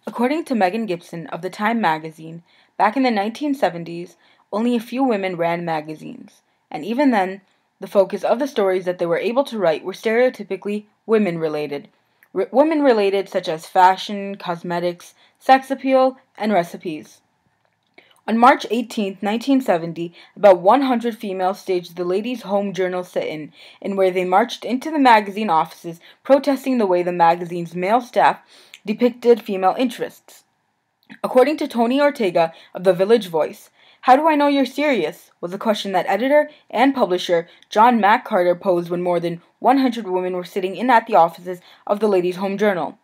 According to Megan Gibson of the Time magazine, back in the 1970s, only a few women ran magazines, and even then, the focus of the stories that they were able to write were stereotypically women-related. Women-related such as fashion, cosmetics, sex appeal, and recipes. On March 18, 1970, about 100 females staged the Ladies' Home Journal sit-in, in where they marched into the magazine offices protesting the way the magazine's male staff depicted female interests. According to Tony Ortega of The Village Voice, "How do I know you're serious?" was a question that editor and publisher John Mac Carter posed when more than 100 women were sitting in at the offices of the Ladies' Home Journal.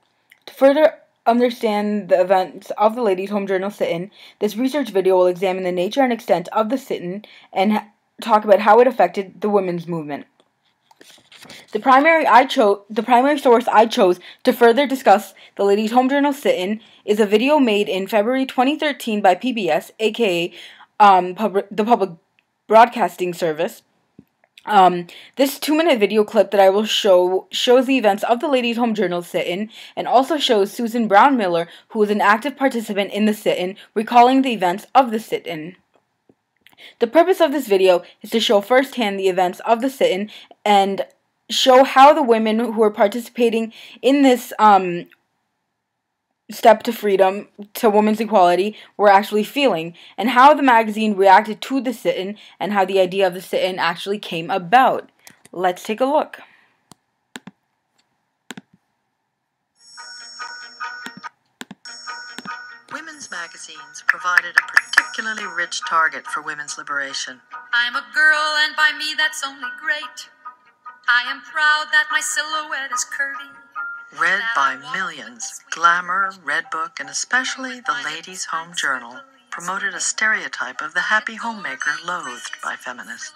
To further understand the events of the Ladies' Home Journal sit-in, this research video will examine the nature and extent of the sit-in and talk about how it affected the women's movement. The primary source I chose to further discuss the Ladies' Home Journal sit-in is a video made in February 2013 by PBS, aka the Public Broadcasting Service. This 2-minute video clip that I will shows the events of the Ladies' Home Journal sit-in and also shows Susan Brown Miller, who was an active participant in the sit-in, recalling the events of the sit-in. The purpose of this video is to show firsthand the events of the sit-in and show how the women who were participating in this step to freedom, to women's equality, were actually feeling, and how the magazine reacted to the sit-in, and how the idea of the sit-in actually came about. Let's take a look. Women's magazines provided a particularly rich target for women's liberation. I'm a girl, and by me that's only great. I am proud that my silhouette is curvy. Read by millions, Glamour, Redbook, and especially the Ladies' Home Journal promoted a stereotype of the happy homemaker loathed by feminists.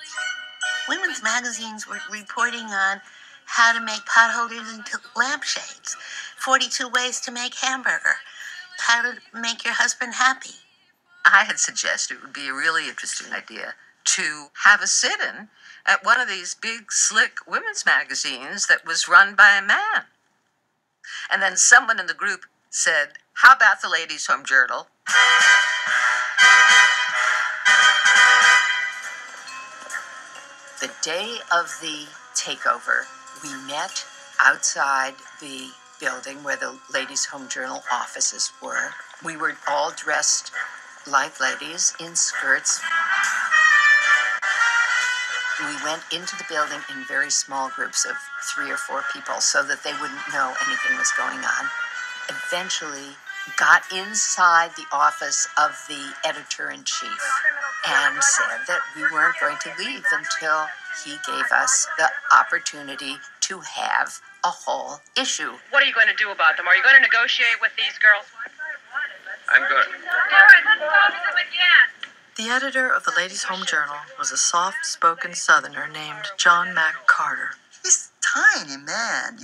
Women's magazines were reporting on how to make potholders into lampshades, 42 ways to make hamburger, how to make your husband happy. I had suggested it would be a really interesting idea to have a sit-in at one of these big, slick women's magazines that was run by a man. And then someone in the group said, "How about the Ladies' Home Journal?" The day of the takeover, we met outside the building where the Ladies' Home Journal offices were. We were all dressed like ladies in skirts. We went into the building in very small groups of 3 or 4 people so that they wouldn't know anything was going on. Eventually got inside the office of the editor-in-chief and said that we weren't going to leave until he gave us the opportunity to have a whole issue. What are you going to do about them? Are you going to negotiate with these girls? I'm good. The editor of the Ladies' Home Journal was a soft-spoken Southerner named John Mac Carter. He's a tiny man,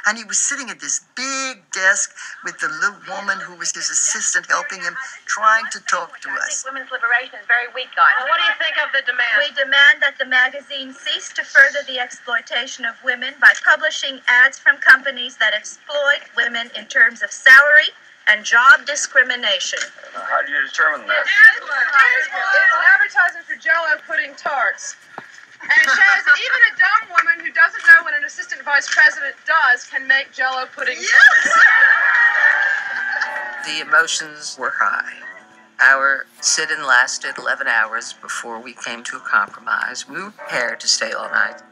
and he was sitting at this big desk with the little woman who was his assistant helping him, trying to talk to us. Women's liberation is very weak, guys. Well, what do you think of the demand? We demand that the magazine cease to further the exploitation of women by publishing ads from companies that exploit women in terms of salary and job discrimination. How do you determine that? It's an advertisement for Jell-O pudding tarts. And it shows that even a dumb woman who doesn't know what an assistant vice president does can make Jell-O pudding tarts. The emotions were high. Our sit-in lasted 11 hours before we came to a compromise. We were prepared to stay all night.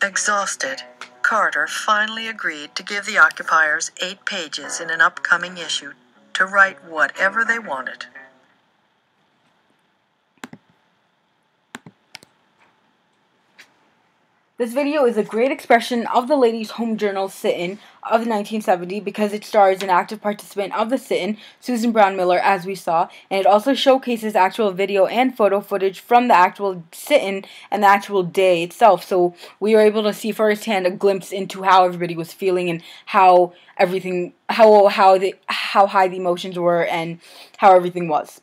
Exhausted, Carter finally agreed to give the occupiers 8 pages in an upcoming issue to write whatever they wanted. This video is a great expression of the Ladies' Home Journal sit-in of 1970 because it stars an active participant of the sit-in, Susan Brown Miller, as we saw, and it also showcases actual video and photo footage from the actual sit-in and the actual day itself. So we were able to see firsthand a glimpse into how everybody was feeling and how everything, how high the emotions were and how everything was.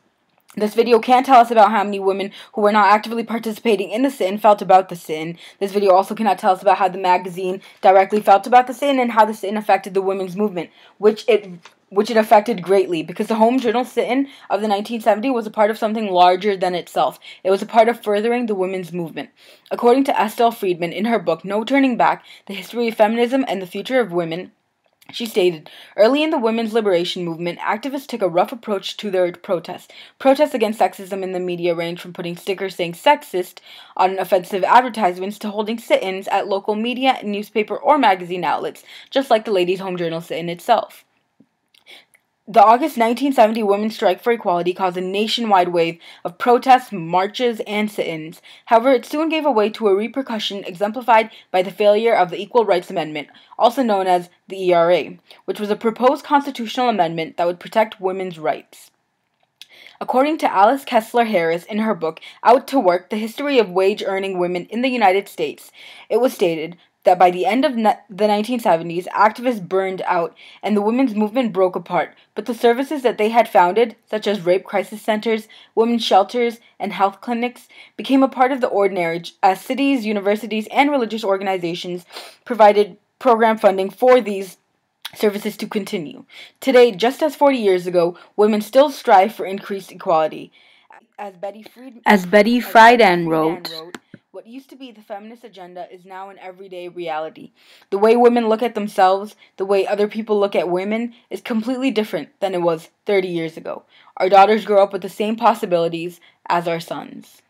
This video can't tell us about how many women who were not actively participating in the sit-in felt about the sit-in. This video also cannot tell us about how the magazine directly felt about the sit-in and how the sit-in affected the women's movement, which it affected greatly, because the Home Journal sit-in of the 1970s was a part of something larger than itself. It was a part of furthering the women's movement. According to Estelle Friedman in her book, No Turning Back, The History of Feminism and the Future of Women, she stated, early in the women's liberation movement, activists took a rough approach to their protests. Protests against sexism in the media ranged from putting stickers saying sexist on offensive advertisements to holding sit-ins at local media, newspaper, or magazine outlets, just like the Ladies' Home Journal sit-in itself. The August 1970 Women's Strike for Equality caused a nationwide wave of protests, marches, and sit-ins. However, it soon gave way to a repercussion exemplified by the failure of the Equal Rights Amendment, also known as the ERA, which was a proposed constitutional amendment that would protect women's rights. According to Alice Kessler Harris in her book, Out to Work, The History of Wage-Earning Women in the United States, it was stated that by the end of the 1970s, activists burned out and the women's movement broke apart, but the services that they had founded, such as rape crisis centers, women's shelters, and health clinics, became a part of the ordinary as cities, universities, and religious organizations provided program funding for these services to continue. Today, just as 40 years ago, women still strive for increased equality. As Betty Friedan wrote, what used to be the feminist agenda is now an everyday reality. The way women look at themselves, the way other people look at women, is completely different than it was 30 years ago. Our daughters grow up with the same possibilities as our sons.